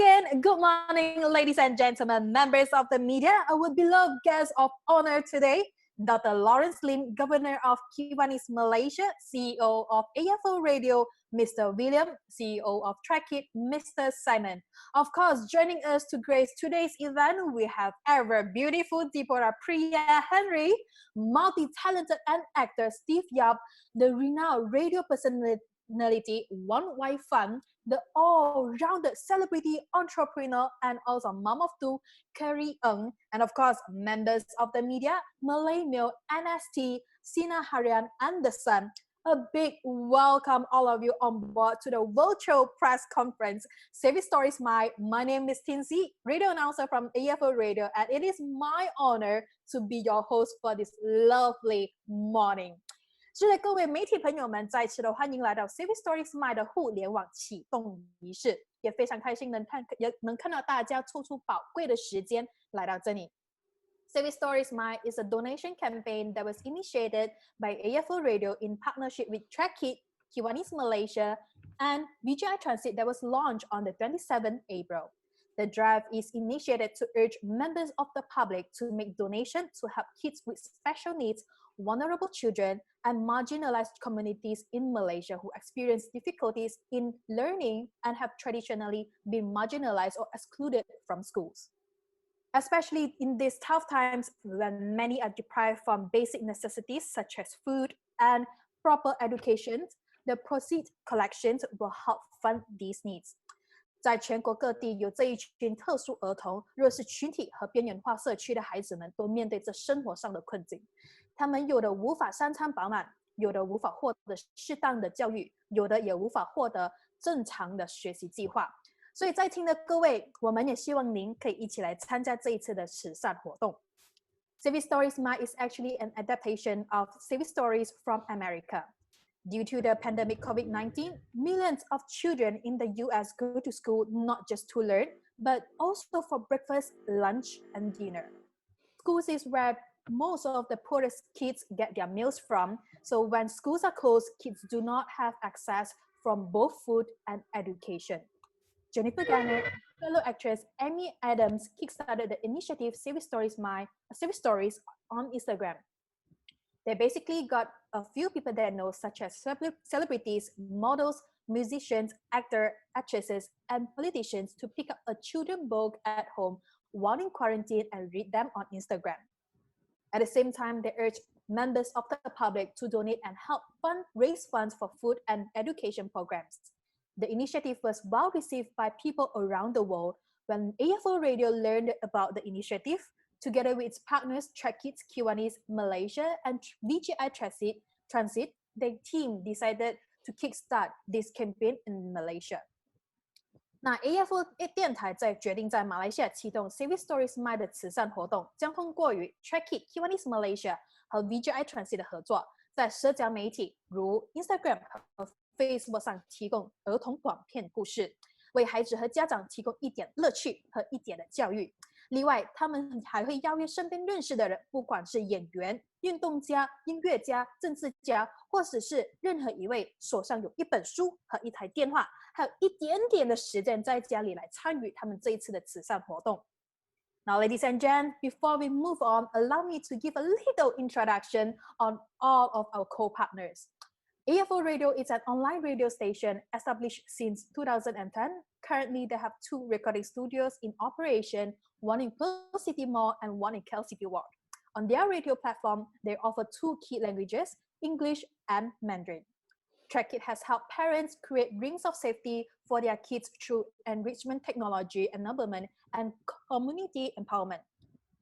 again. Good morning, ladies and gentlemen, members of the media. Our beloved guest of honor today, Dr. Lawrence Lim, Governor of Kiwanis, Malaysia, CEO of AFO Radio, Mr. William, CEO of Trackit, Mr. Simon. Of course, joining us to grace today's event, we have ever beautiful Deepora Priya Henry, multi-talented and actor Steve Yap, the renowned radio personality One Wife Fun, the all-rounded celebrity entrepreneur and also mom of two, Carrie Ng, and of course, members of the media, Malay Mail, NST, Sina Harian, and The Sun. A big welcome all of you on board to the virtual press conference. Savvy Stories my name is Tinsy, radio announcer from AFO Radio, and it is my honor to be your host for this lovely morning. 是的，各位媒体朋友们，再次的欢迎来到 Savvy Stories My 的互联网启动仪式，也非常开心能看到大家抽出宝贵的时间来到这里。Savvy Stories My is a donation campaign that was initiated by AFO Radio in partnership with Trackit, Kiwanis Malaysia, and VGI Transit that was launched on the 27th April. The drive is initiated to urge members of the public to make donations to help kids with special needs, vulnerable children, and marginalized communities in Malaysia who experience difficulties in learning and have traditionally been marginalized or excluded from schools. Especially in these tough times when many are deprived from basic necessities such as food and proper education, the proceeds collections will help fund these needs. 在全国各地有这一群特殊儿童、弱势群体和边缘化社区的孩子们都面对着生活上的困境，他们有的无法三餐饱满，有的无法获得适当的教育，有的也无法获得正常的学习计划。所以在听的各位，我们也希望您可以一起来参加这一次的慈善活动。Savvy Stories My is actually an adaptation of Savvy Stories from America. Due to the pandemic COVID-19, millions of children in the US go to school not just to learn, but also for breakfast, lunch, and dinner. Schools is where most of the poorest kids get their meals from, so when schools are closed, kids do not have access from both food and education. Jennifer Garner, fellow actress Amy Adams kickstarted the initiative Savvy Stories on Instagram. They basically got a few people they know, such as celebrities, models, musicians, actors, actresses, and politicians to pick up a children's book at home while in quarantine and read them on Instagram. At the same time, they urged members of the public to donate and help raise funds for food and education programs. The initiative was well received by people around the world. When AFO Radio learned about the initiative, together with its partners Trackit, Kiwanis, Malaysia, and VGI Transit, the team decided to kickstart this campaign in Malaysia. 那 AFO 电台在决定在马来西亚启动 Savvy Stories My 的慈善活动，将通过与 Trackit, Kiwanis Malaysia 和 VGI Transit 的合作，在社交媒体如 Instagram 和 Facebook 上提供儿童短片故事，为孩子和家长提供一点乐趣和一点的教育。另外，他们还会邀约身边认识的人，不管是演员、运动家、音乐家、政治家，或者是任何一位手上有一本书和一台电话，还有一点点的时间在家里来参与他们这一次的慈善活动。Now, ladies and gents, before we move on, allow me to give a little introduction on all of our co-partners. AFO Radio is an online radio station established since 2010. Currently, they have 2 recording studios in operation, one in Pearl City Mall and one in Kel City Ward. On their radio platform, they offer 2 key languages, English and Mandarin. Trackit has helped parents create rings of safety for their kids through enrichment technology enablement and community empowerment.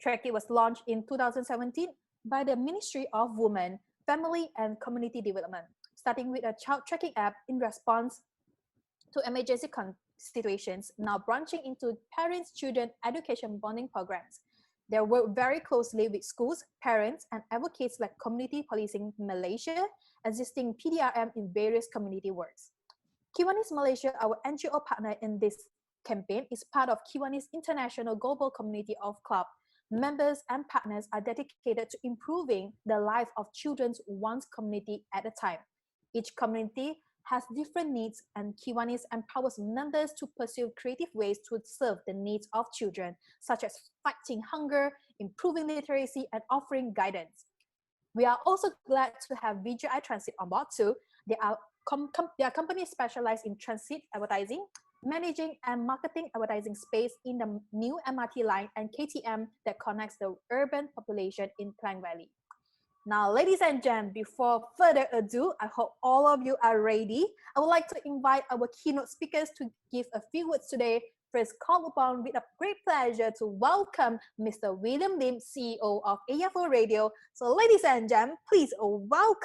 Trackit was launched in 2017 by the Ministry of Women, Family and Community Development, starting with a child tracking app in response to emergency situations, now branching into parents-children education bonding programs. They work very closely with schools, parents, and advocates like Community Policing Malaysia, assisting PDRM in various community works. Kiwanis Malaysia, our NGO partner in this campaign, is part of Kiwanis International Global Community of Club. Members and partners are dedicated to improving the life of children one community at a time. Each community has different needs, and Kiwanis empowers members to pursue creative ways to serve the needs of children, such as fighting hunger, improving literacy, and offering guidance. We are also glad to have VGI Transit on board too. They are companies specialized in transit advertising, managing and marketing advertising space in the new MRT line and KTM that connects the urban population in Klang Valley. Now, ladies and gentlemen, before further ado, I hope all of you are ready. I would like to invite our keynote speakers to give a few words today. First, call upon with a great pleasure to welcome Mr. William Lim, CEO of AFO Radio. So, ladies and gentlemen, please welcome.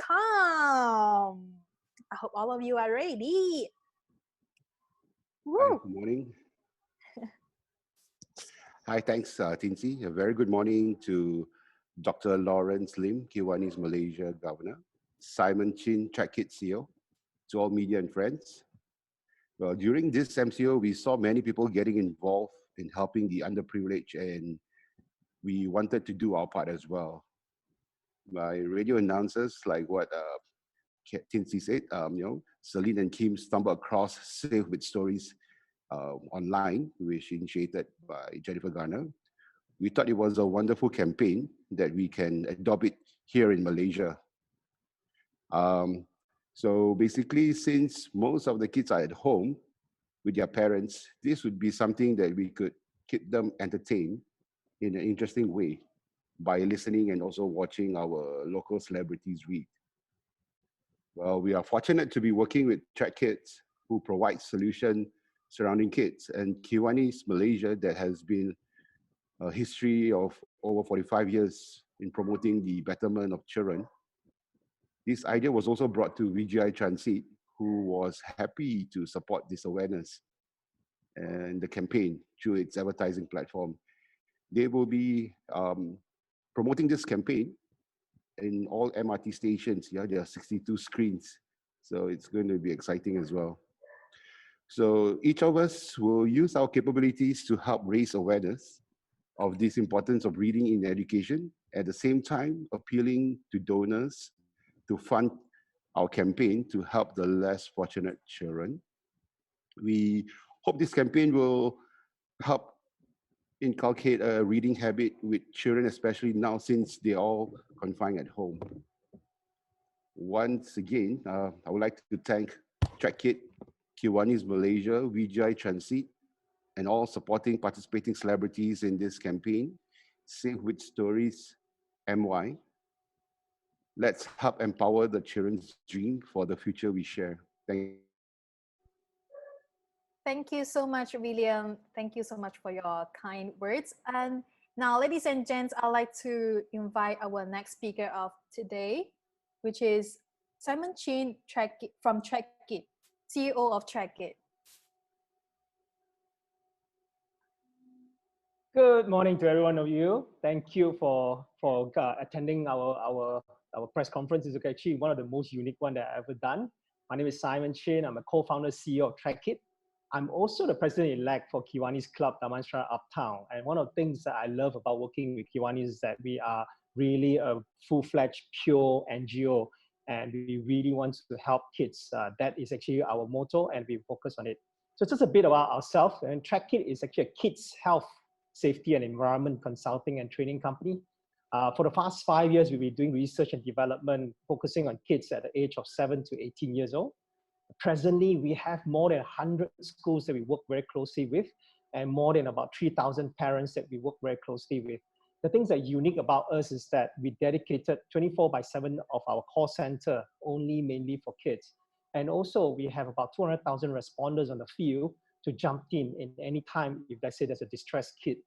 I hope all of you are ready. Woo. Hi, good morning. Hi, thanks, Tinsy. A very good morning to Dr. Lawrence Lim, Kiwanis Malaysia Governor, Simon Chin, TrackKit CEO, to all media and friends. Well, during this MCO, we saw many people getting involved in helping the underprivileged, and we wanted to do our part as well. My radio announcers, like what Tinsy said, Celine and Kim stumbled across Save with Stories online, which initiated by Jennifer Garner. We thought it was a wonderful campaign that we can adopt it here in Malaysia. So basically, since most of the kids are at home with their parents, this would be something that we could keep them entertained in an interesting way by listening and also watching our local celebrities read. Well, we are fortunate to be working with Track Kids, who provide solutions surrounding kids, and Kiwanis Malaysia, that has been a history of over 45 years in promoting the betterment of children. This idea was also brought to VGI Transit, who was happy to support this awareness and the campaign through its advertising platform. They will be promoting this campaign in all MRT stations. Yeah, there are 62 screens, so it's going to be exciting as well. So each of us will use our capabilities to help raise awareness of this importance of reading in education, at the same time appealing to donors to fund our campaign to help the less fortunate children. We hope this campaign will help inculcate a reading habit with children, especially now since they're all confined at home. Once again, I would like to thank TrackKit, Kiwanis Malaysia, VGI Transit, and all supporting participating celebrities in this campaign. Save with Stories MY. Let's help empower the children's dream for the future we share. Thank you. Thank you so much, William. Thank you so much for your kind words. And now, ladies and gents, I'd like to invite our next speaker of today, which is Simon Chin from TrackKit, CEO of TrackKit. Good morning to every one of you. Thank you for attending our press conference. It's actually one of the most unique one that I've ever done. My name is Simon Chin. I'm a co-founder CEO of TrackKit. I'm also the president-elect for Kiwanis Club Damansara Uptown. And one of the things that I love about working with Kiwanis is that we are really a full-fledged, pure NGO, and we really want to help kids. That is actually our motto, and we focus on it. So just a bit about ourselves. And TrackKit is actually a kids' health, safety, and environment consulting and training company. For the past 5 years, we've been doing research and development, focusing on kids at the age of 7 to 18 years old. Presently, we have more than 100 schools that we work very closely with, and more than about 3,000 parents that we work very closely with. The things that are unique about us is that we dedicated 24/7 of our call center only mainly for kids. And also we have about 200,000 responders on the field to jump in any time if, let's say, there's a distressed kid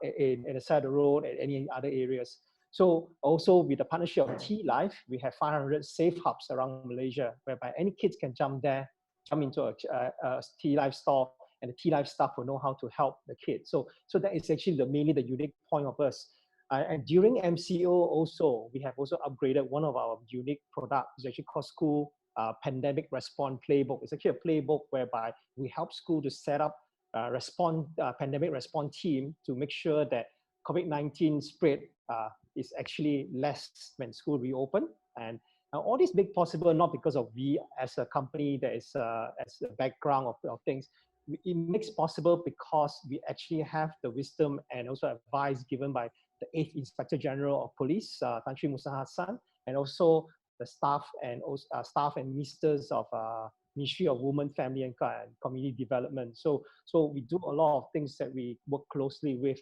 in the side of the road and any other areas. So also with the partnership of T-Life, we have 500 safe hubs around Malaysia, whereby any kids can jump into a T-Life store, and the T-Life staff will know how to help the kids. So that is actually mainly the unique point of us. And during MCO also, we have also upgraded one of our unique products. It's actually called School Pandemic Response Playbook. It's actually a playbook whereby we help school to set up pandemic response team to make sure that COVID-19 spread is actually less when school reopen. And All this made possible not because of we as a company that is as a background of things. It makes possible because we actually have the wisdom and also advice given by the 8th Inspector General of Police, Tan Sri Musa Hassan, and also the staff and staff and ministers of Ministry of Women, Family and Community Development. So we do a lot of things that we work closely with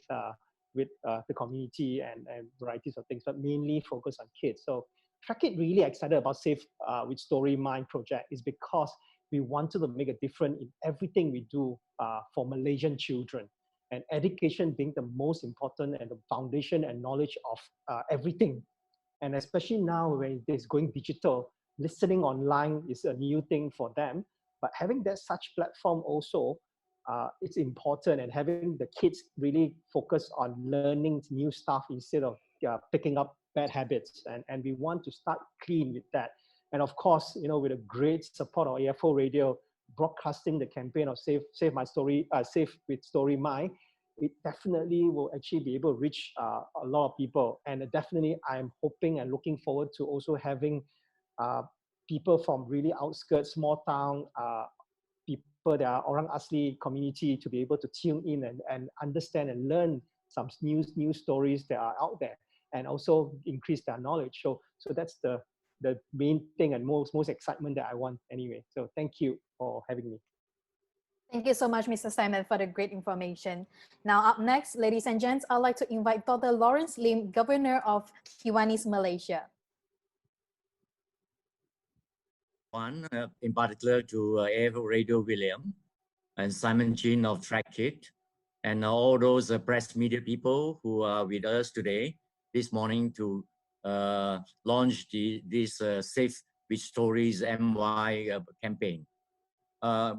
the community and varieties of things, but mainly focus on kids. So Track It really excited about Safe with Story Mind project is because we wanted to make a difference in everything we do for Malaysian children, and education being the most important and the foundation and knowledge of everything. And especially now when it's going digital, listening online is a new thing for them. But having that such platform also, it's important, and having the kids really focus on learning new stuff instead of picking up bad habits. And we want to start clean with that. And of course, with a great support of AFO Radio broadcasting the campaign of Save My Story, Safe with Story Mind, it definitely will actually be able to reach a lot of people. And definitely I'm hoping and looking forward to also having people from really outskirts, small town, people that are Orang Asli community to be able to tune in and understand and learn some new stories that are out there, and also increase their knowledge. So that's the main thing and most excitement that I want anyway. So thank you for having me. Thank you so much, Mr. Simon, for the great information. Now, up next, ladies and gents, I'd like to invite Dr. Lawrence Lim, Governor of Kiwanis, Malaysia. In particular to AFO Radio William and Simon Chin of Track It, and all those press media people who are with us today, this morning to launch this Safe with Stories MY campaign.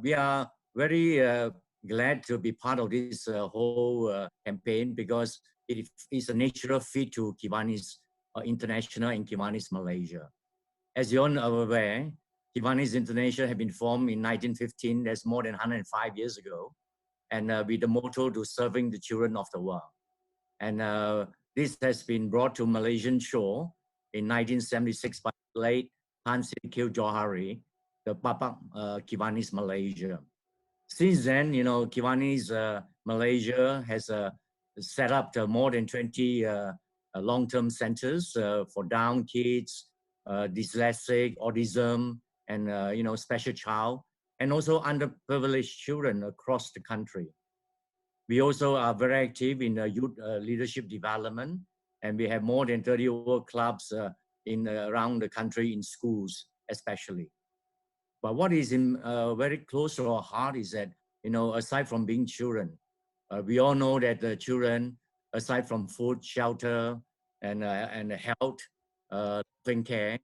We are very glad to be part of this whole campaign because it is a natural fit to Kiwanis International and Kiwanis Malaysia. As you all are aware, Kiwanis International had been formed in 1915, that's more than 105 years ago, and with the motto to serving the children of the world. And this has been brought to Malaysian shore in 1976 by the late Tan Sri Johari, the Papa Kiwanis Malaysia. Since then, Kiwanis Malaysia has set up more than 20 long-term centers for down kids, dyslexic, autism, and special child, and also underprivileged children across the country. We also are very active in youth leadership development, and we have more than 30 work clubs around the country in schools, especially. But what is very close to our heart is that, aside from being children, we all know that the children, aside from food, shelter, and health, and care,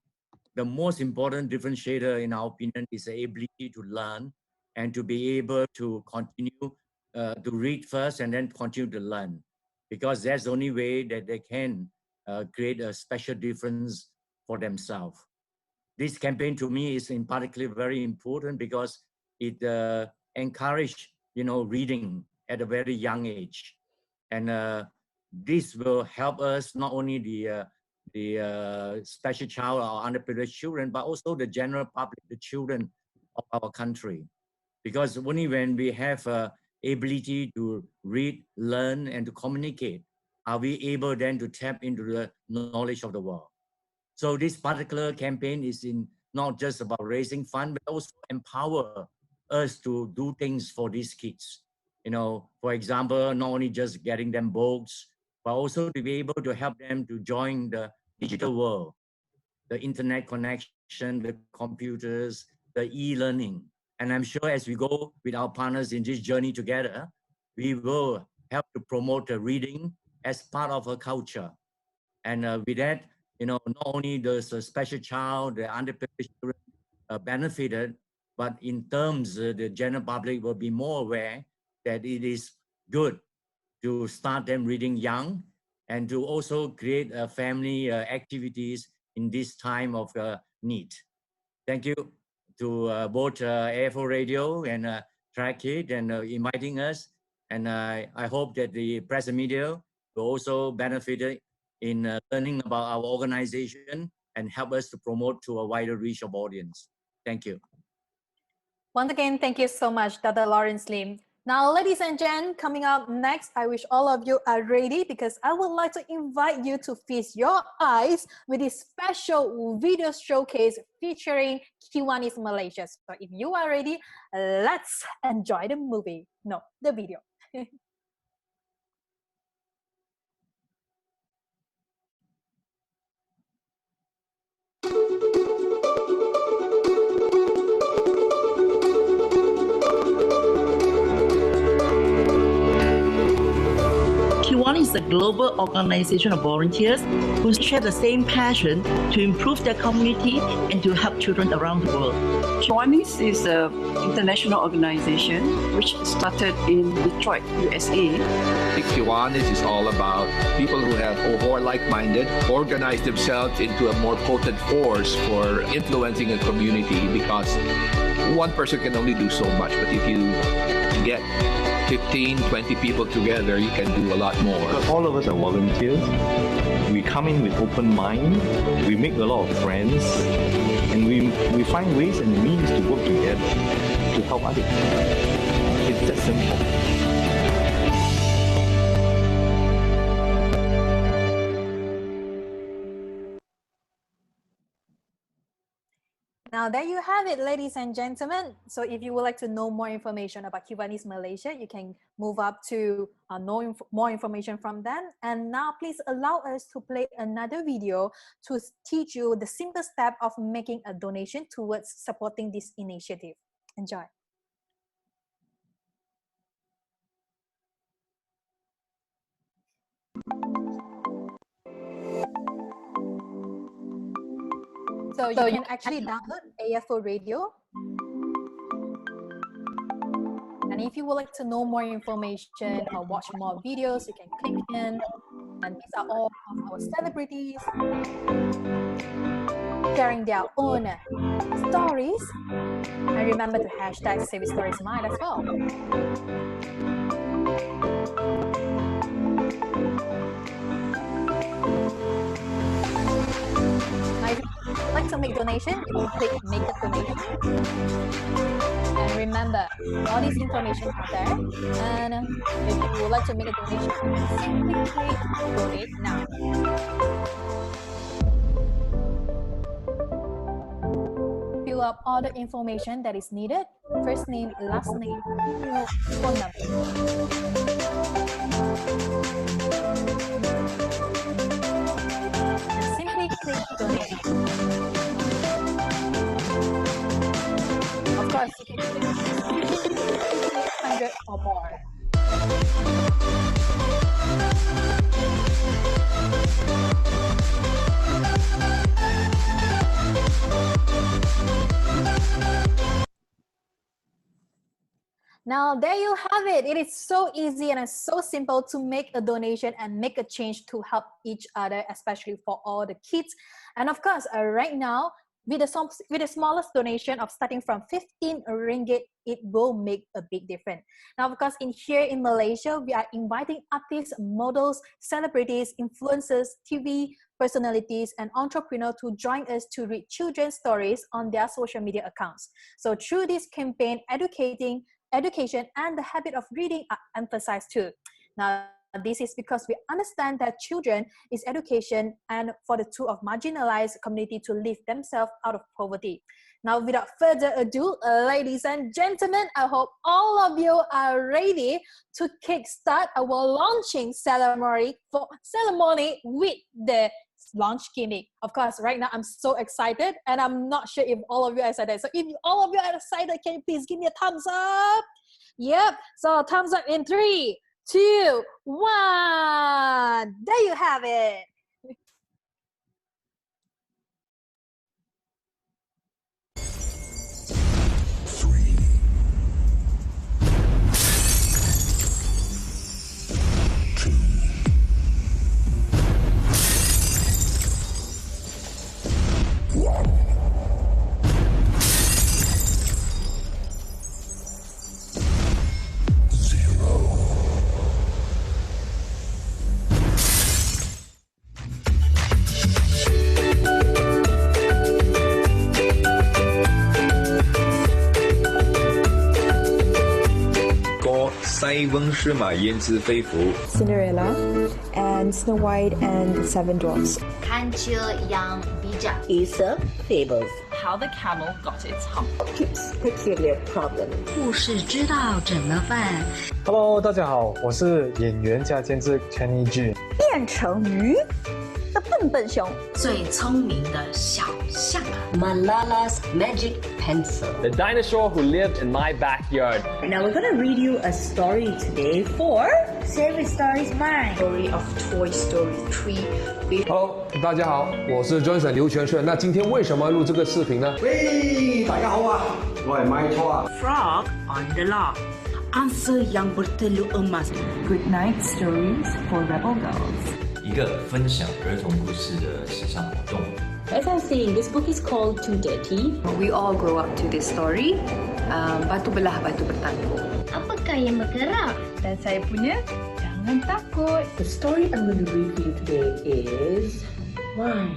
the most important differentiator in our opinion is the ability to learn and to be able to continue to read first and then continue to learn, because that's the only way that they can create a special difference for themselves. This campaign to me is in particular very important because it encourages, reading at a very young age. And this will help us, not only the special child or underprivileged children, but also the general public, the children of our country. Because only when we have ability to read, learn, and to communicate, are we able then to tap into the knowledge of the world. So this particular campaign is not just about raising funds, but also empower us to do things for these kids. For example, not only just getting them books, but also to be able to help them to join the digital world, the internet connection, the computers, the e-learning. And I'm sure as we go with our partners in this journey together, we will help to promote the reading as part of our culture. And with that, not only does a special child, the underprivileged children benefited, but in terms, the general public will be more aware that it is good to start them reading young and to also create family activities in this time of need. Thank you to both AFO Radio and Track It and inviting us. And I hope that the press and media will also benefit in learning about our organization and help us to promote to a wider reach of audience. Thank you. Once again, thank you so much, Dr. Lawrence Lim. Now, ladies and gents, coming up next, I wish all of you are ready because I would like to invite you to feast your eyes with this special video showcase featuring Kiwanis Malaysia. So if you are ready, let's enjoy the movie. No, the video. Kiwanis is a global organization of volunteers who share the same passion to improve their community and to help children around the world. Kiwanis is an international organization which started in Detroit, USA. Kiwanis is all about people who are like-minded, organize themselves into a more potent force for influencing a community, because one person can only do so much, but if you get 15, 20 people together, you can do a lot more. All of us are volunteers. We come in with open mind, we make a lot of friends, and we find ways and means to work together to help others. It's that simple. Now there you have it, ladies and gentlemen. So if you would like to know more information about Kiwanis Malaysia, you can move up to know more information from them. And now please allow us to play another video to teach you the simple step of making a donation towards supporting this initiative. Enjoy. So you can actually download aforadio. And if you would like to know more information or watch more videos, you can click in. And these are all of our celebrities sharing their own stories. And remember to hashtag Save Stories Mind as well. Now, if you would like to make donation, you can click make a donation. And remember, all this information is there. And if you would like to make a donation, you can simply click donate now. Fill up all the information that is needed. First name, last name, email, phone number. And simply click donate. Of course, you can click 100 or more. Now, there you have it. It is so easy and it's so simple to make a donation and make a change to help each other, especially for all the kids. And of course, right now, with the smallest donation of starting from 15 ringgit, it will make a big difference. Now, of course, here in Malaysia, we are inviting artists, models, celebrities, influencers, TV personalities, and entrepreneurs to join us to read children's stories on their social media accounts. So through this campaign, education and the habit of reading are emphasized too. Now, this is because we understand that children is education and for the tool of marginalized community to lift themselves out of poverty. Now, without further ado, ladies and gentlemen, I hope all of you are ready to kickstart our launching ceremony with the launch gimmick. Of course, right now I'm so excited and I'm not sure if all of you are excited. So if all of you are excited, can you please give me a thumbs up? Yep, so thumbs up in 3, 2, 1. There you have it. 梅翁狮马焉知非福 Cinderella and Snow White and the Seven Dwarfs. Kancil yang bijak. Aesop fables. How the camel got its hump. Kip's peculiar problem. 故事知道整了饭。Hello， 大家好，我是演员加监制 Kenny G。变成鱼的笨笨熊，最聪明的小象。Malala's magic pencil. The dinosaur who lived in my backyard. Now we're gonna read you a story today for Favorite Stories Mine. Story of Toy Story 3。Hello， 大家好，我是 Johnson 刘全顺。那今天为什么要录这个视频呢？喂，大家好啊，我係 Mike Frog on the Log. Answer yang bertelur emas. Good night stories for rebel girls. 一个分享儿童故事的时尚活动。As I was saying, this book is called Too Dirty. We all grow up to this story. Batu belah, batu bertangguh. Apakah yang bergerak? Dan saya punya, jangan takut. The story I'm going to read for you today is Why?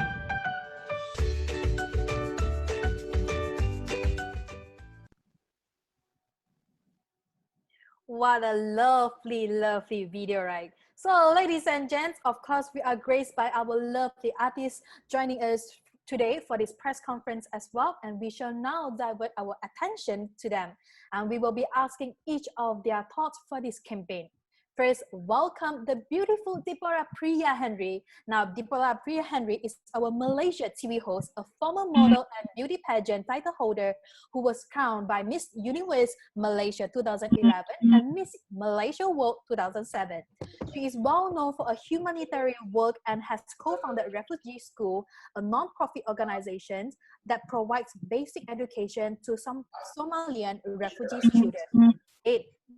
What a lovely, lovely video, right? So, ladies and gents, of course, we are graced by our lovely artists joining us today for this press conference as well. And we shall now divert our attention to them. And we will be asking each of their thoughts for this campaign. First, welcome the beautiful Deborah Priya Henry. Now, Deborah Priya Henry is our Malaysia TV host, a former model and beauty pageant title holder who was crowned by Miss Universe Malaysia 2011 and Miss Malaysia World 2007. She is well known for a humanitarian work and has co-founded Refugee School, a non-profit organization that provides basic education to some Somalian refugee students.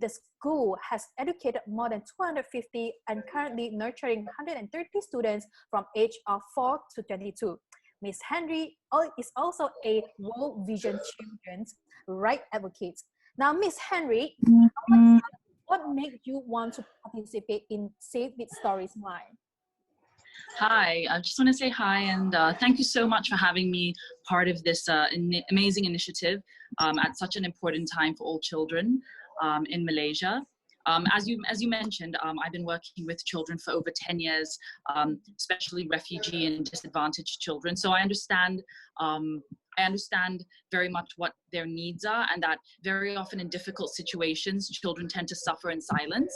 The school has educated more than 250 and currently nurturing 130 students from age of 4 to 22. Ms. Henry is also a World Vision Children's Right Advocate. Now, Ms. Henry, what made you want to participate in Save With Stories Mine? Hi, I just want to say hi and thank you so much for having me part of this amazing initiative at such an important time for all children in Malaysia. As you mentioned, I've been working with children for over 10 years, especially refugee and disadvantaged children. So I understand very much what their needs are, and that very often in difficult situations, children tend to suffer in silence.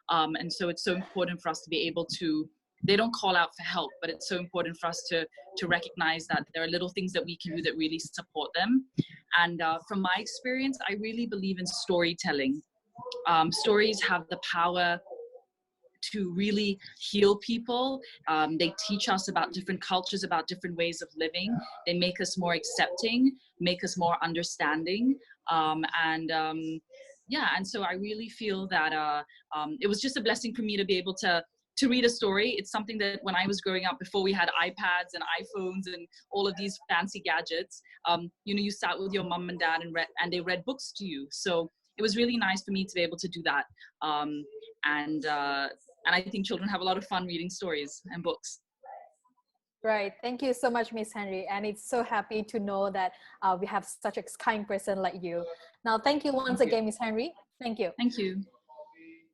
And so it's so important for us to be able to, they don't call out for help, but it's so important for us to recognize that there are little things that we can do that really support them. And from my experience, I really believe in storytelling. Stories have the power to really heal people. They teach us about different cultures, about different ways of living. They make us more accepting, make us more understanding. Yeah, and so I really feel that it was just a blessing for me to be able to read a story. It's something that when I was growing up, before we had iPads and iPhones and all of these fancy gadgets, you sat with your mom and dad and they read books to you. So it was really nice for me to be able to do that. And I think children have a lot of fun reading stories and books. Right. Thank you so much, Miss Henry. And it's so happy to know that we have such a kind person like you. Now, thank you once again, Miss Henry. Thank you. Thank you.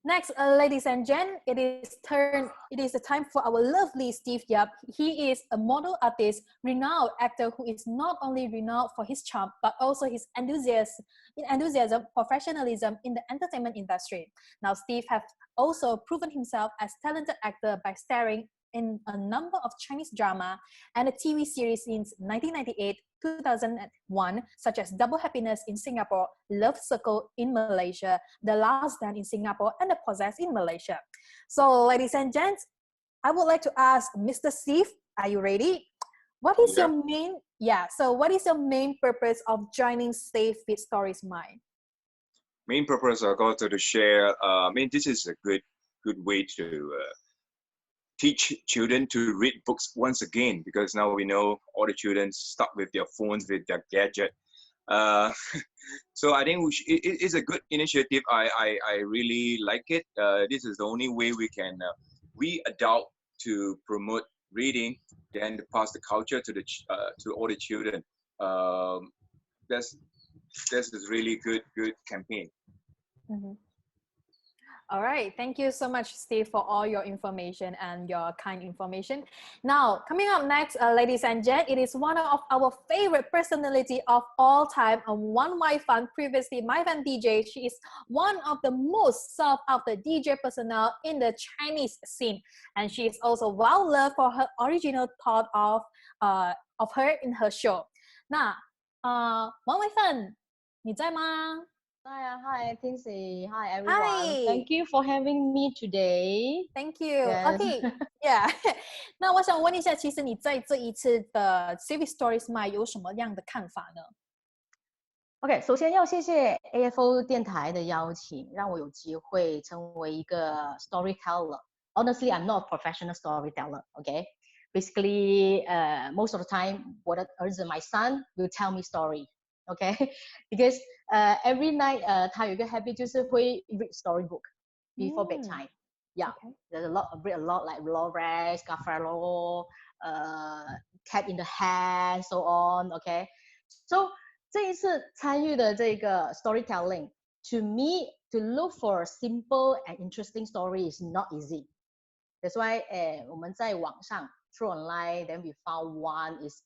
Next, ladies and gents, it is the time for our lovely Steve Yap. He is a model artist, renowned actor who is not only renowned for his charm, but also his enthusiasm, professionalism in the entertainment industry. Now, Steve has also proven himself as a talented actor by starring in a number of Chinese drama and a TV series since 1998, 2001, such as Double Happiness in Singapore, Love Circle in Malaysia, The Last Dance in Singapore, and The Possessed in Malaysia. So, ladies and gents, I would like to ask Mr. Steve, are you ready? What is your main purpose of joining Save With Stories Mine? Main purpose I got to share. This is a good way to teach children to read books once again, because now we know all the children stuck with their phones, with their gadget. So I think it's a good initiative. I really like it. This is the only way we adult to promote reading, then to pass the culture to all the children. This is really good campaign. Mm-hmm. All right. Thank you so much, Steve, for all your information and your kind information. Now, coming up next, ladies and gents, it is one of our favorite personality of all time, and one my fan, previously my fan DJ. She is one of the most sought-after DJ personnel in the Chinese scene, and she is also well loved for her original thought of her in her show. 那王伟芬，你在吗？ Hi, Tinsy. Hi, everyone. Hi. Thank you for having me today. Thank you. Yes. Okay. Yeah. 那我想问一下，其实你在这一次的 Civic Stories Mile 有什么样的看法呢？ OK， 首先要谢谢 AFO 电台的邀请，让我有机会成为一个 storyteller. Honestly, I'm not a professional storyteller. Okay. Basically, most of the time, 我的儿子 my son will tell me story. Okay, because every night 他有一个 habit 就是会 read storybook before bedtime. Yeah, okay. There's read a lot like Lorax, Garofalo, Cat in the Hand, so on. Okay, so 这一次参与的这个 storytelling, to me, to look for a simple and interesting story is not easy. That's why 我们在网上 through online, then we found one is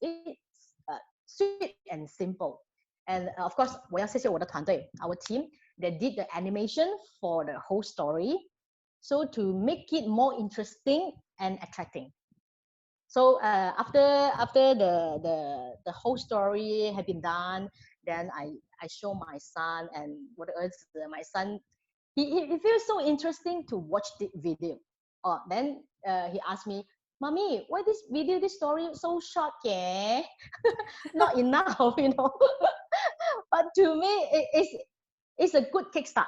sweet and simple. And of course, 我要谢谢我的团队 our team, they did the animation for the whole story, so to make it more interesting and attracting. So after the whole story had been done, then I show my son, and 我的儿子 my son, he feels so interesting to watch the video. Then he asked me, Mommy, why this video, this story so short? Yeah? Not enough, you know. But to me, it's a good kickstart,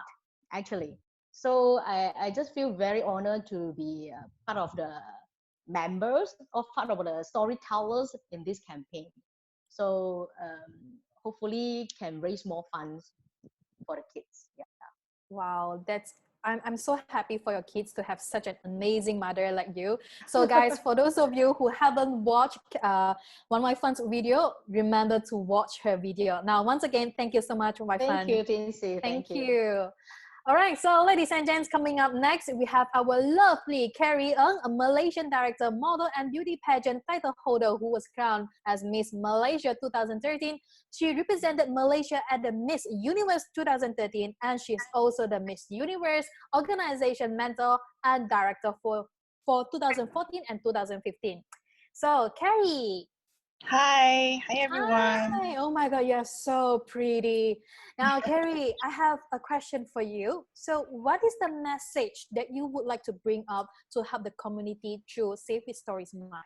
actually. So I just feel very honored to be part of the members, or part of the storytellers in this campaign. So hopefully can raise more funds for the kids. Yeah. Wow, I'm so happy for your kids to have such an amazing mother like you. So guys, for those of you who haven't watched One My Fun's video, remember to watch her video. Now, once again, thank you so much, my fun. Thank you, Tinsy. Thank you. All right, so ladies and gents, coming up next, we have our lovely Carrie Ng, a Malaysian director, model, and beauty pageant title holder who was crowned as Miss Malaysia 2013. She represented Malaysia at the Miss Universe 2013, and she is also the Miss Universe organization mentor and director for 2014 and 2015. So, Carrie. Hi everyone. Hi. Oh my God, you're so pretty. Now, Carrie, I have a question for you. So, what is the message that you would like to bring up to help the community through Safe Stories Mile?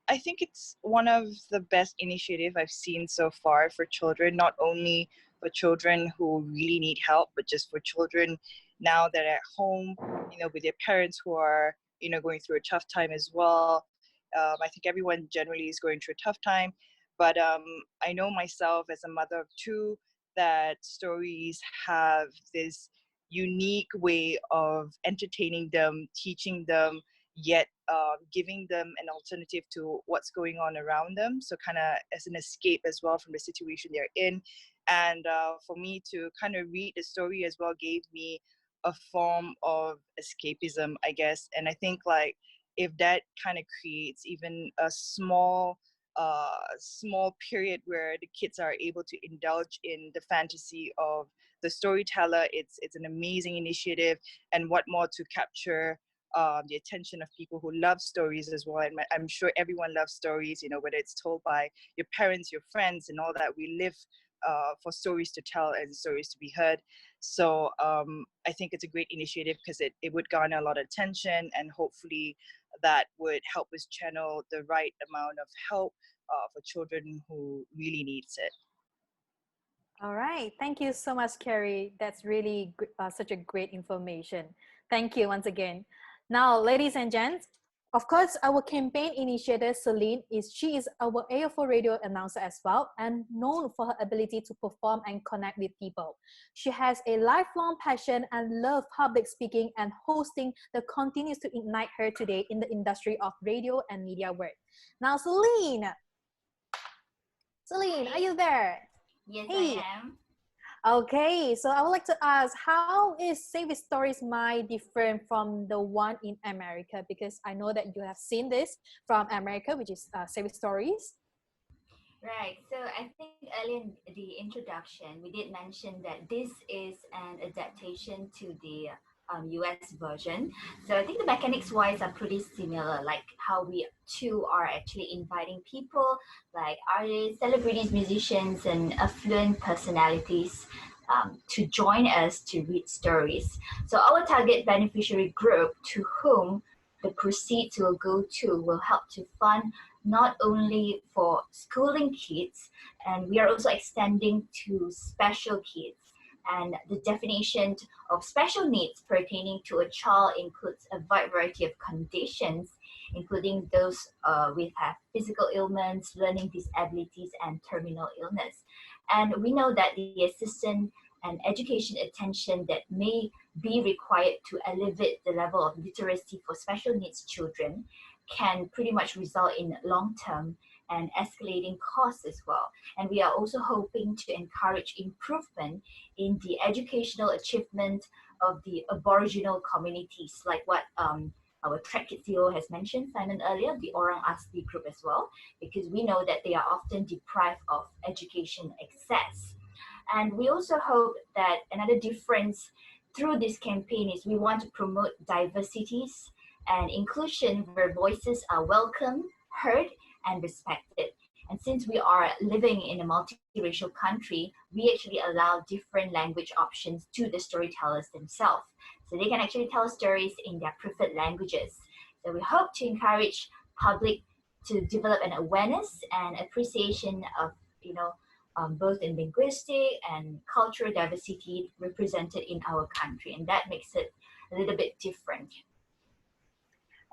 I think it's one of the best initiatives I've seen so far for children, not only for children who really need help, but just for children now that are at home, you know, with their parents who are, you know, going through a tough time as well. I think everyone generally is going through a tough time, but I know myself as a mother of two that stories have this unique way of entertaining them, teaching them, yet giving them an alternative to what's going on around them. So kind of as an escape as well from the situation they're in. And for me to kind of read the story as well gave me a form of escapism, I guess. And I think like, if that kind of creates even a small period where the kids are able to indulge in the fantasy of the storyteller, it's an amazing initiative. And what more to capture the attention of people who love stories as well. And I'm sure everyone loves stories, you know, whether it's told by your parents, your friends, and all that. We live for stories to tell and stories to be heard. So I think it's a great initiative because it would garner a lot of attention, and hopefully that would help us channel the right amount of help for children who really needs it. All right. Thank you so much, Carrie. That's really such a great information. Thank you once again. Now, ladies and gents, of course, our campaign initiator, Celine, she is our AFO radio announcer as well, and known for her ability to perform and connect with people. She has a lifelong passion and love public speaking and hosting that continues to ignite her today in the industry of radio and media work. Now, Celine, are you there? Yes, hey. I am. Okay, so I would like to ask, how is Save Stories My different from the one in America? Because I know that you have seen this from America, which is Save Stories. Right. So I think earlier in the introduction, we did mention that this is an adaptation to the US version. So I think the mechanics wise are pretty similar, like how we too are actually inviting people like artists, celebrities, musicians, and affluent personalities to join us to read stories. So our target beneficiary group to whom the proceeds will go to will help to fund not only for schooling kids, and we are also extending to special kids. And the definition of special needs pertaining to a child includes a wide variety of conditions, including those with physical ailments, learning disabilities, and terminal illness. And we know that the assistance and education attention that may be required to elevate the level of literacy for special needs children can pretty much result in long-term and escalating costs as well. And we are also hoping to encourage improvement in the educational achievement of the Aboriginal communities, like what our Track Kid CEO has mentioned, Simon, earlier, the Orang Asli group as well, because we know that they are often deprived of education access. And we also hope that another difference through this campaign is we want to promote diversities and inclusion where voices are welcome, heard, and respected. And since we are living in a multiracial country, we actually allow different language options to the storytellers themselves. So they can actually tell stories in their preferred languages. So we hope to encourage public to develop an awareness and appreciation of, both in linguistic and cultural diversity represented in our country. And that makes it a little bit different.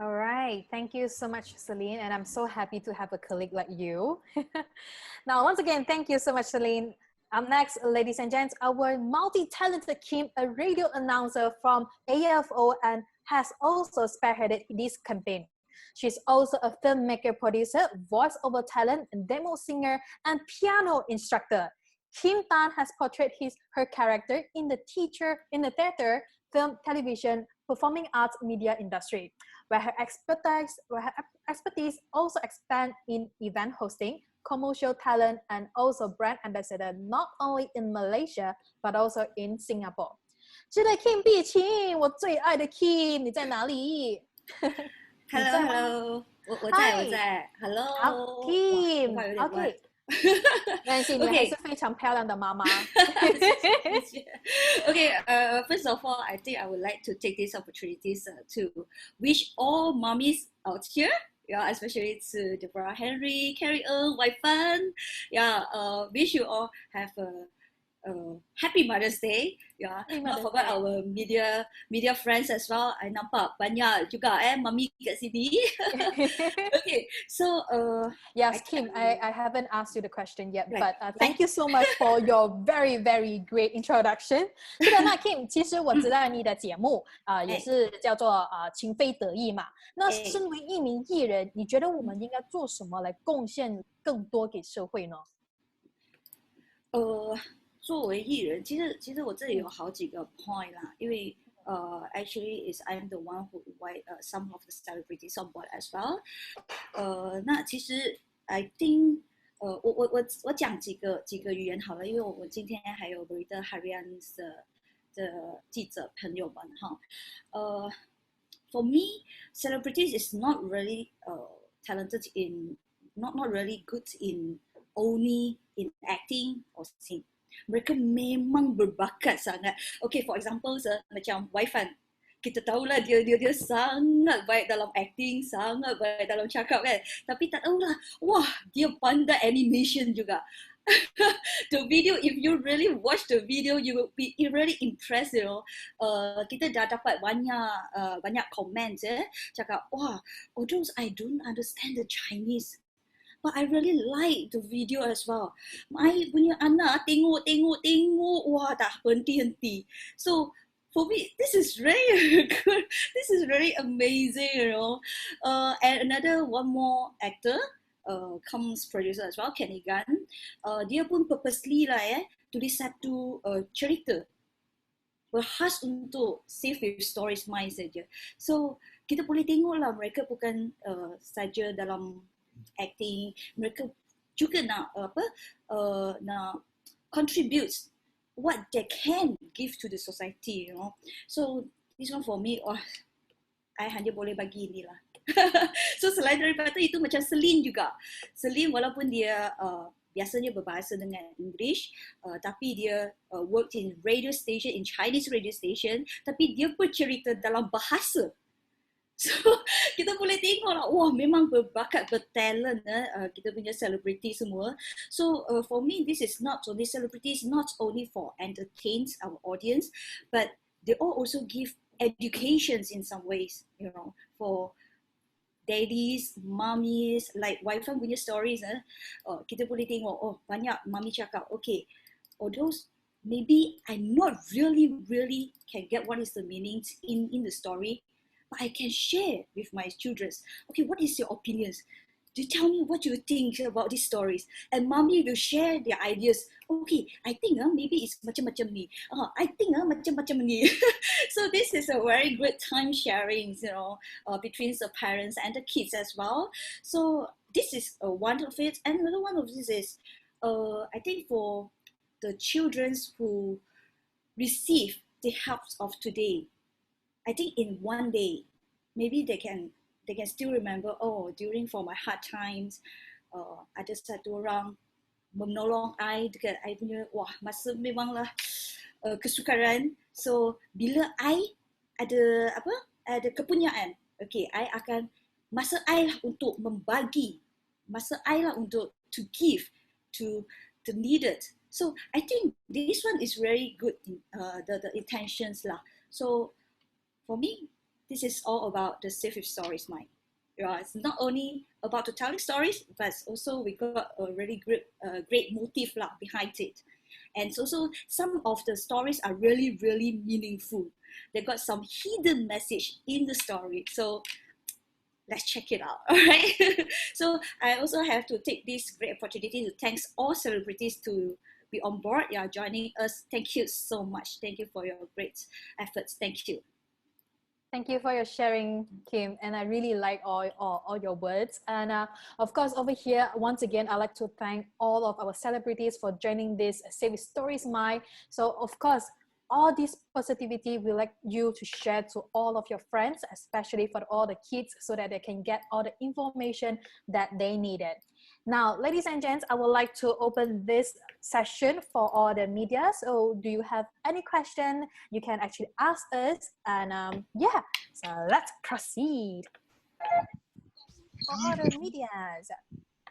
All right. Thank you so much, Celine. And I'm so happy to have a colleague like you. Now, once again, thank you so much, Celine. Up next, ladies and gents, our multi-talented Kim, a radio announcer from AFO and has also spearheaded this campaign. She's also a filmmaker, producer, voiceover talent, demo singer, and piano instructor. Kim Tan has portrayed her character in the theater, film, television, performing arts, media industry, where her expertise also expand in event hosting, commercial talent, and also brand ambassador, not only in Malaysia, but also in Singapore. 是的 Kim 碧琴，我最爱的 Kim， 你在哪里？ Hello， 我在 ，Hello， 好 Kim，OK， 没关系，你还是非常漂亮的妈妈。Okay, first of all, I think I would like to take this opportunity to wish all mommies out here, yeah, especially to Deborah Henry, Carrie Wai Fan, yeah, wish you all have a happy Mother's Day, yeah. Not forget our media friends as well. I nampak banyak juga mami kat sini. Okay, so yes, Kim, I haven't asked you the question yet, right. But thank you so much for your very very great introduction. 是的，那 Kim， 其实我知道你的节目也是叫做情非得已嘛。那身为一名艺人，你觉得我们应该做什么来贡献更多给社会呢？作为艺人，其实我这里有好几个 point 啦，因为actually is I'm the one who invite some of the celebrities on board as well。那其实 I think 我讲几个语言好了，因为我今天还有 Berita Harian 的记者朋友们哈。For me, celebrities is not really talented in not really good in only in acting or sing. Mereka memang berbakat sangat. Okay, for example, macam Wai Fan, kita tahulah dia sangat baik dalam acting, sangat baik dalam cakap kan. Tapi tak tahulah, wah, dia pandai animation juga. The video, if you really watch the video, you will be really impressed, you know. Kita dah dapat banyak comments cakap, wah, although I don't understand the Chinese, but I really like the video as well. My punya anak tengok, wah dah henti. So for me, this is really good. This is really amazing, you know. And one more actor, comes producer as well, Kenny Gunn. Dia pun purposely lah tulis satu cerita berkhas untuk Save with Stories Mind saja. So kita boleh tengok lah mereka bukan saja dalam acting, mereka juga nak nak contribute what they can give to the society, you know. So this one for me, I hanya boleh bagi ni lah. So selain daripada itu macam Celine juga. Celine walaupun dia biasanya berbahasa dengan English, tapi dia worked in radio station, in Chinese radio station, tapi dia bercerita dalam bahasa. So kita boleh tengok lah, wah memang berbakat, bertalent kita punya selebriti semua. So for me, this is not only celebrities, not only for entertain our audience, but they all also give educations in some ways, you know, for daddies, mummies, like Waifan punya stories, kita boleh tengok, banyak mummy cakap, okay, although maybe I'm not really can get what is the meaning in the story, but I can share with my children. Okay, what is your opinions? Do tell me what you think about these stories. And mommy will share their ideas. Okay, I think maybe it's macam-macam ni. I think macam-macam ni. So this is a very good time sharing, you know, between the parents and the kids as well. So this is one of it. And another one of this is, I think for the children who receive the help of today, I think in one day, maybe they can still remember, during for my hard times, ada satu orang menolong I dekat I punya, masa memanglah kesukaran. So bila I ada kepunyaan, okay, I akan, masa I lah untuk membagi, masa I lah untuk to give to the needed. So I think this one is very good, the intentions lah. So for me, this is all about the Save with Stories Mind. Yeah, it's not only about telling stories, but also we got a really great motive lah behind it. And also some of the stories are really meaningful. They got some hidden message in the story. So let's check it out. All right. So I also have to take this great opportunity to thank all celebrities to be on board. Yeah, joining us. Thank you so much. Thank you for your great efforts. Thank you. Thank you for your sharing, Kim, and I really like all your words. And of course, over here, once again, I'd like to thank all of our celebrities for joining this Save Stories Mind. So of course, all this positivity we like you to share to all of your friends, especially for all the kids, so that they can get all the information that they needed. Now, ladies and gents, I would like to open this session for all the media. So do you have any question? You can actually ask us. And yeah, so let's proceed. For all the media,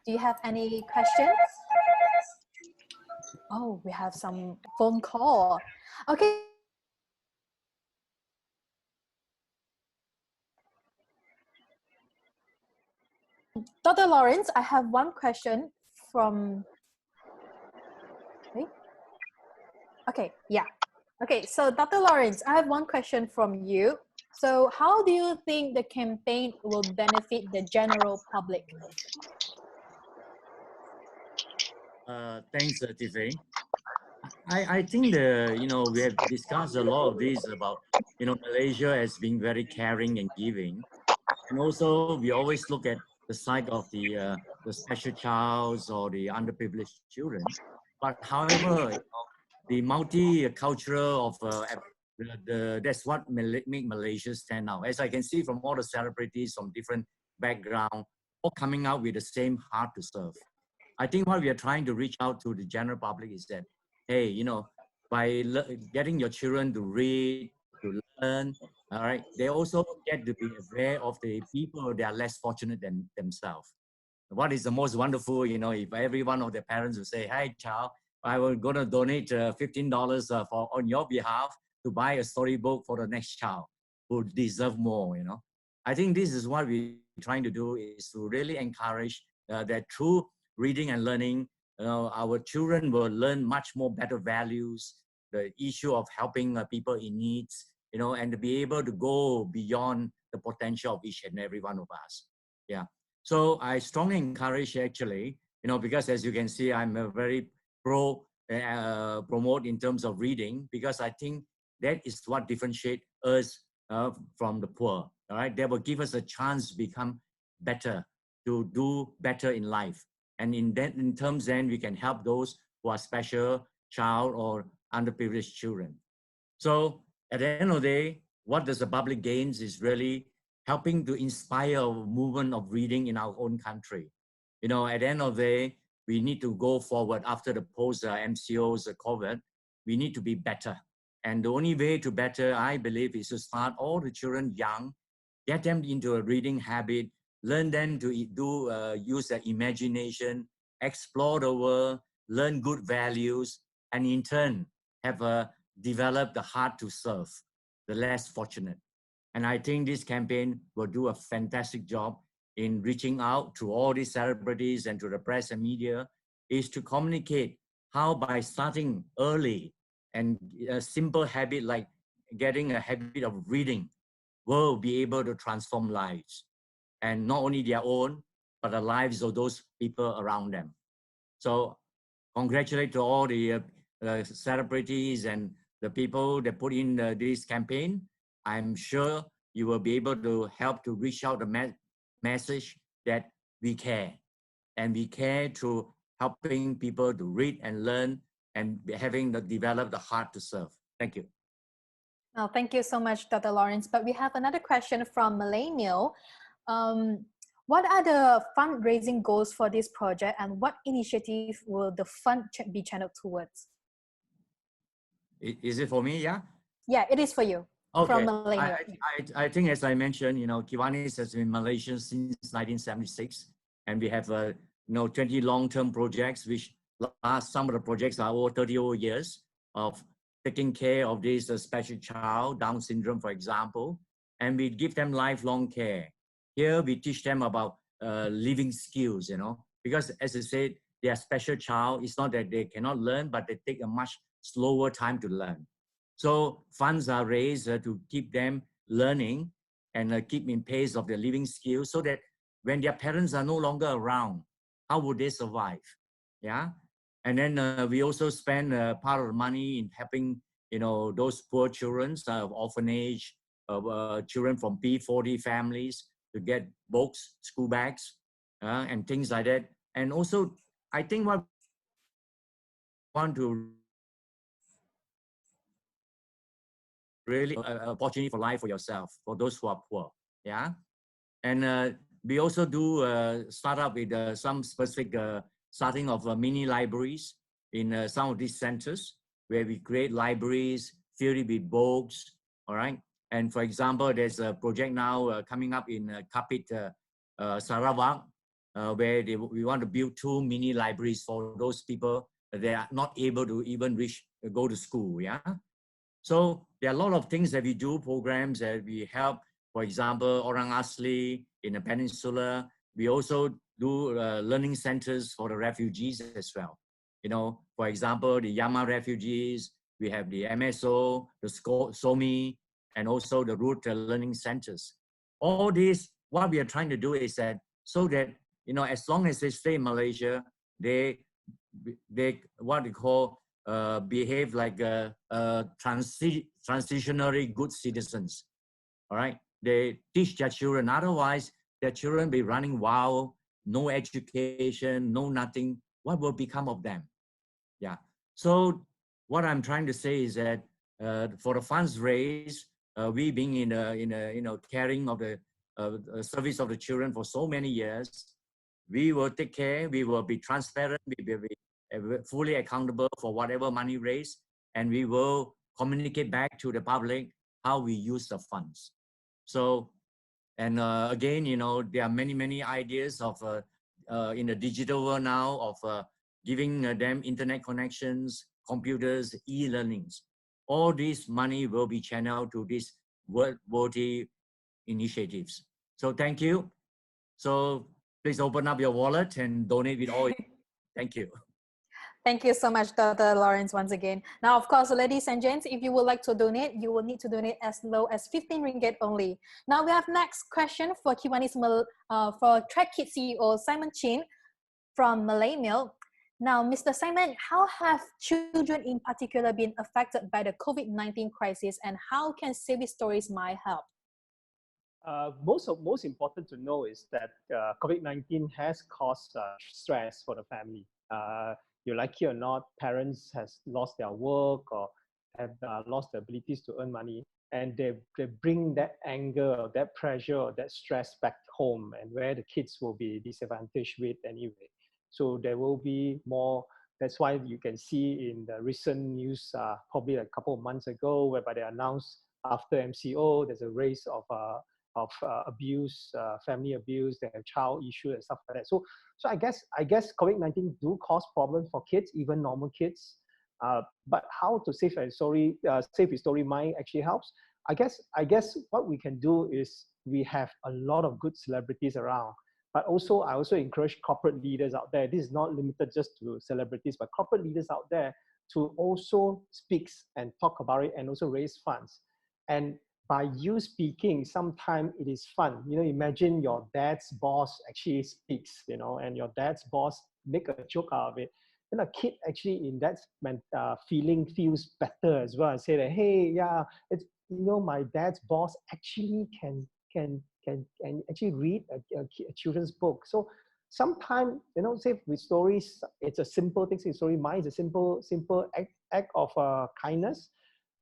do you have any questions? Oh, we have some phone call. Okay. Dr. Lawrence, I have one question from... Okay, yeah. Okay, so Dr. Lawrence, I have one question from you. So how do you think the campaign will benefit the general public? Thanks, Tiffany. I think we have discussed a lot of this about, Malaysia as being very caring and giving. And also we always look at the side of the special childs or the underprivileged children. But however, the multicultural of that's what make Malaysia stand out. As I can see from all the celebrities from different backgrounds, all coming out with the same heart to serve. I think what we are trying to reach out to the general public is that, hey, by getting your children to read, to learn, all right, they also get to be aware of the people that are less fortunate than themselves. What is the most wonderful, if every one of the parents will say, hey, child, I will going to donate $15 on your behalf to buy a storybook for the next child who deserve more, I think this is what we're trying to do, is to really encourage that through reading and learning, our children will learn much more better values, the issue of helping people in needs, and to be able to go beyond the potential of each and every one of us. Yeah. So I strongly encourage actually, because as you can see, I'm a very promote in terms of reading, because I think that is what differentiates us from the poor. All right, that will give us a chance to become better, to do better in life, and in terms then we can help those who are special child or underprivileged children. So at the end of the day, what does the public gains is really helping to inspire a movement of reading in our own country. At the end of the day, we need to go forward after the post MCOs, COVID. We need to be better. And the only way to better, I believe, is to start all the children young, get them into a reading habit, learn them to use their imagination, explore the world, learn good values, and in turn have developed the heart to serve the less fortunate. And I think this campaign will do a fantastic job in reaching out to all these celebrities and to the press and media, is to communicate how by starting early and a simple habit like getting a habit of reading will be able to transform lives, and not only their own, but the lives of those people around them. So congratulate to all the celebrities and the people that put in this campaign. I'm sure you will be able to help to reach out the message that we care, and we care to helping people to read and learn and develop the heart to serve. Thank you. Oh, thank you so much, Dr. Lawrence. But we have another question from Millennial. What are the fundraising goals for this project, and what initiative will the fund be channeled towards? Is it for me? Yeah. Yeah, it is for you. Okay. From Millennial. I think, as I mentioned, Kiwanis has been in Malaysia since 1976, and we have 20 long-term projects, which some of the projects are over 30 years of taking care of this special child, Down syndrome, for example, and we give them lifelong care. Here we teach them about living skills, because as I said, they are special child. It's not that they cannot learn, but they take a much slower time to learn. So funds are raised to keep them learning and keep in pace of their living skills, so that when their parents are no longer around, how would they survive? Yeah. And then we also spend part of the money in helping, those poor children of orphanage, children from P40 families to get books, school bags, and things like that. And also, I think what we want to really opportunity for life for yourself, for those who are poor. Yeah. And we also do start up with some specific starting of mini libraries in some of these centers, where we create libraries filled with books. All right. And for example, there's a project now coming up in Kapit, Sarawak, where we want to build 2 mini libraries for those people that are not able to even go to school. Yeah. So there are a lot of things that we do, programs that we help. For example, Orang Asli in the peninsula. We also do learning centers for the refugees as well. For example, the Yama refugees, we have the MSO, the SOMI, and also the root learning centers. All these, what we are trying to do is that, so that, as long as they stay in Malaysia, they what we call behave like transitionary good citizens. All right. They teach their children. Otherwise, their children be running wild, no education, no nothing. What will become of them? Yeah. So what I'm trying to say is that for the funds raised, we being in a caring of the service of the children for so many years, we will take care. We will be transparent. We will be fully accountable for whatever money raised, and we will communicate back to the public how we use the funds. So, and again, there are many ideas of in the digital world now of giving them internet connections, computers, e-learnings. All this money will be channeled to these worthy initiatives. So thank you. So please open up your wallet and donate with all. Thank you. Thank you so much, Dr. Lawrence, once again. Now, of course, ladies and gents, if you would like to donate, you will need to donate as low as 15 ringgit only. Now, we have next question for Kiwanis, for Track Kid CEO Simon Chin from Malay Mail. Now, Mr. Simon, how have children in particular been affected by the COVID-19 crisis, and how can Save Stories My help? Most important to know is that COVID-19 has caused stress for the family. You like it or not, parents has lost their work or have lost the abilities to earn money, and they bring that anger or that pressure or that stress back home, and where the kids will be disadvantaged with anyway. So there will be more. That's why you can see in the recent news, probably a couple of months ago, whereby they announced after MCO, there's a raise of abuse, family abuse, they have child issue and stuff like that. So I guess COVID-19 do cause problems for kids, even normal kids. But how to save a story mind actually helps. I guess what we can do is we have a lot of good celebrities around. But also, I also encourage corporate leaders out there. This is not limited just to celebrities, but corporate leaders out there to also speak and talk about it and also raise funds. And by you speaking, sometimes it is fun. You know, imagine your dad's boss actually speaks, you know, and your dad's boss make a joke out of it. And a kid actually in that feeling feels better as well. And say that, hey, yeah, it's, you know, my dad's boss actually can actually read a children's book. So sometimes, you know, say with stories, it's a simple thing. Say story mind is a simple act of kindness,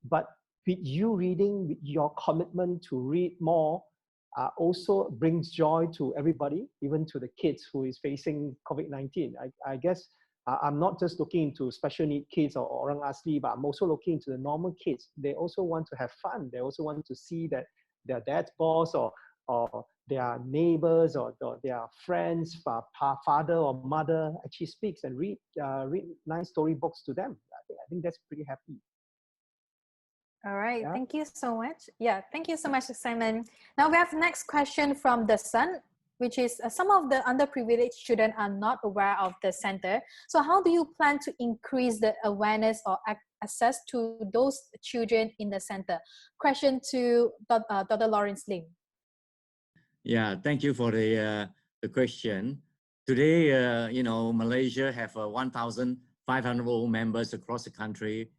but with you reading, with your commitment to read more, also brings joy to everybody, even to the kids who is facing COVID-19. I guess I'm not just looking into special need kids or orang asli, but I'm also looking into the normal kids. They also want to have fun. They also want to see that their dad's boss or their neighbors or their friends, father or mother actually speaks and read nice storybooks to them. I think that's pretty happy. All right, yeah. Thank you so much. Yeah, thank you so much, Simon. Now we have next question from The Sun, which is some of the underprivileged children are not aware of the center. So how do you plan to increase the awareness or access to those children in the center? Question to Dr. Lawrence Lim. Yeah, thank you for the question. Today, you know, Malaysia have 1,500 members across the country,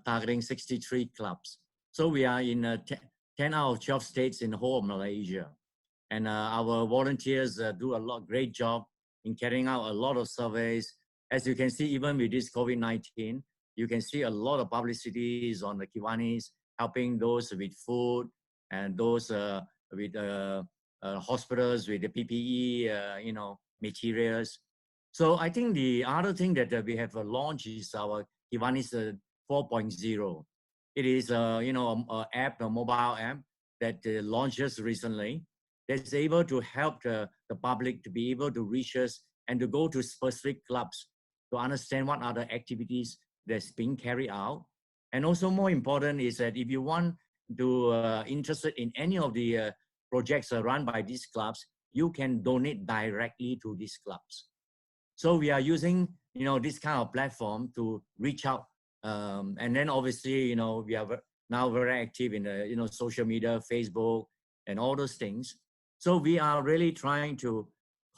targeting 63 clubs. So we are in 10 out of 12 states in the whole of Malaysia. And our volunteers do a great job in carrying out a lot of surveys. As you can see, even with this COVID-19, you can see a lot of publicities on the Kiwanis, helping those with food and those with hospitals with the PPE, you know, materials. So I think the other thing that we have launched is our Kiwanis 4.0. It is, you know, an app, a mobile app that launched recently that's able to help the public to be able to reach us and to go to specific clubs to understand what are the activities that's being carried out. And also more important is that if you want to interested in any of the projects run by these clubs, you can donate directly to these clubs. So we are using, you know, this kind of platform to reach out. And then obviously, you know, we are now very active in the, you know, social media, Facebook, and all those things. So we are really trying to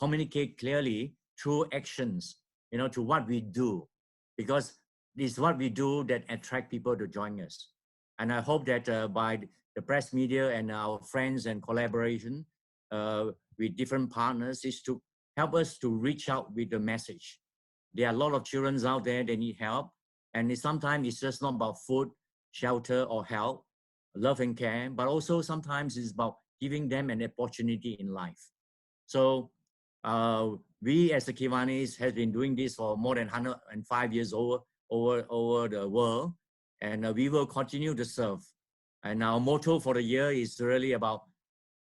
communicate clearly through actions, you know, to what we do, because it's what we do that attract people to join us. And I hope that by the press media and our friends and collaboration with different partners is to help us to reach out with the message. There are a lot of children out there, they need help. And sometimes it's just not about food, shelter, or help, love and care, but also sometimes it's about giving them an opportunity in life. So we as the Kiwanis has been doing this for more than 105 years over the world, and we will continue to serve. And our motto for the year is really about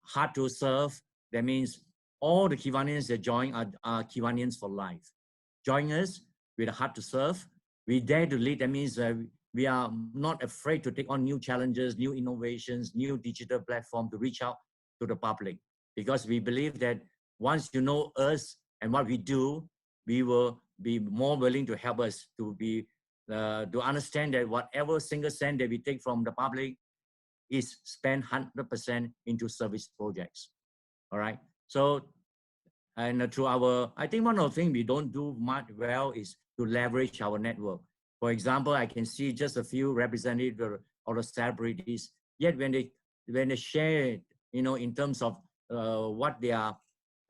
hard to serve. That means all the Kiwanians that join are Kiwanians for life. Join us with a heart to serve. We dare to lead. That means we are not afraid to take on new challenges, new innovations, new digital platform to reach out to the public. Because we believe that once you know us and what we do, we will be more willing to help us to understand that whatever single cent that we take from the public is spent 100% into service projects. All right. So, and through I think one of the things we don't do much well is to leverage our network. For example, I can see just a few representatives of the celebrities, yet when they share, in terms of what their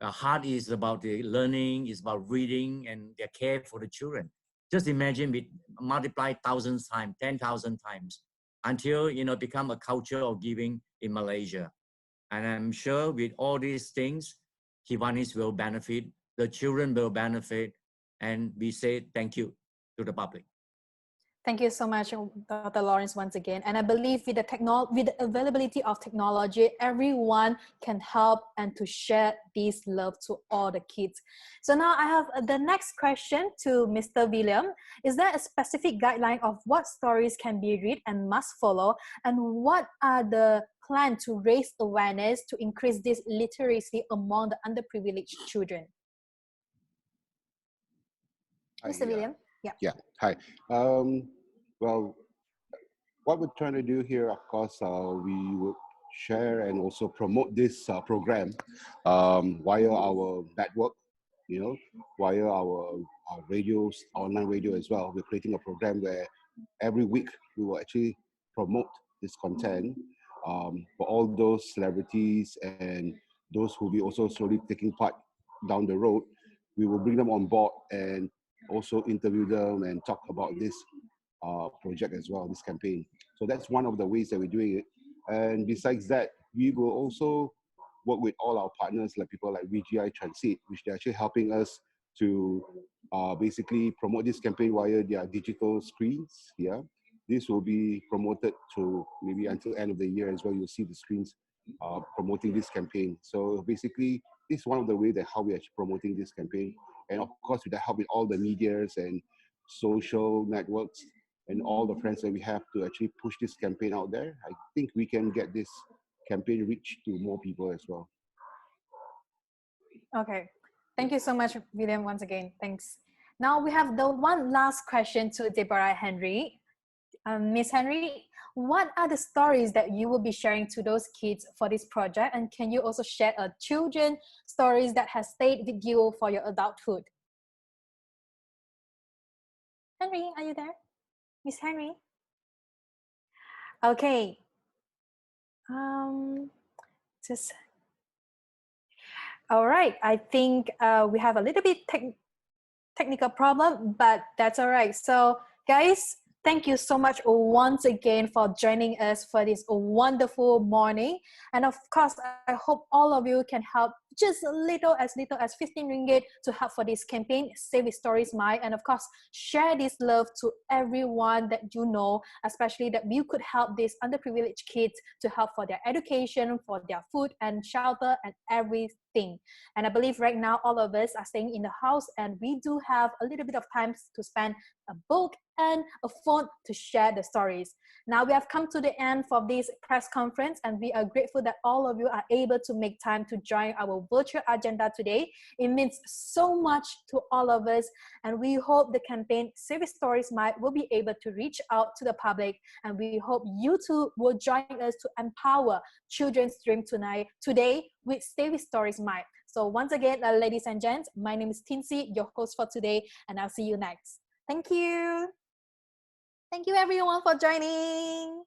heart is about, the learning, is about reading and their care for the children. Just imagine we multiply 1,000 times, 10,000 times, until become a culture of giving in Malaysia. And I'm sure with all these things, Kiwanis will benefit, the children will benefit, and we say thank you to the public. Thank you so much, Dr. Lawrence, once again. And I believe with the availability of technology, everyone can help and to share this love to all the kids. So now I have the next question to Mr. William. Is there a specific guideline of what stories can be read and must follow? And what are the plans to raise awareness to increase this literacy among the underprivileged children? Mr. William? Yeah. Hi. Well, what we're trying to do here, of course, we would share and also promote this program via our network, via our radios, online radio as well. We're creating a program where every week we will actually promote this content for all those celebrities and those who will be also slowly taking part down the road. We will bring them on board and also interview them and talk about this project as well, this campaign. So that's one of the ways that we're doing it. And besides that, we will also work with all our partners, like people like VGI Transit, which they're actually helping us to basically promote this campaign via their digital screens. Yeah, this will be promoted to maybe until end of the year as well. You'll see the screens promoting this campaign. So basically, this is one of the ways that how we are promoting this campaign. And of course, with the help with all the medias and social networks and all the friends that we have to actually push this campaign out there, I think we can get this campaign reach to more people as well. Okay. Thank you so much, William, once again. Thanks. Now we have the one last question to Deborah Henry. Miss Henry, what are the stories that you will be sharing to those kids for this project? And can you also share a children stories that has stayed with you for your adulthood? Henry, are you there? Miss Henry? Okay. Just all right. I think we have a little bit technical problem, but that's all right. So guys, thank you so much once again for joining us for this wonderful morning. And of course, I hope all of you can help just little as 15 ringgit to help for this campaign, Save His Stories Mine. And of course, share this love to everyone that you know, especially that we could help these underprivileged kids to help for their education, for their food and shelter and everything. And I believe right now, all of us are staying in the house and we do have a little bit of time to spend a book and a phone to share the stories. Now we have come to the end for this press conference and we are grateful that all of you are able to make time to join our virtual agenda today. It means so much to all of us and we hope the campaign Save His Stories Mine will be able to reach out to the public, and we hope you too will join us to empower children's dream today with Save His Stories Mine. So once again, ladies and gents, my name is Tinsy, your host for today, and I'll see you next. Thank you. Thank you everyone for joining.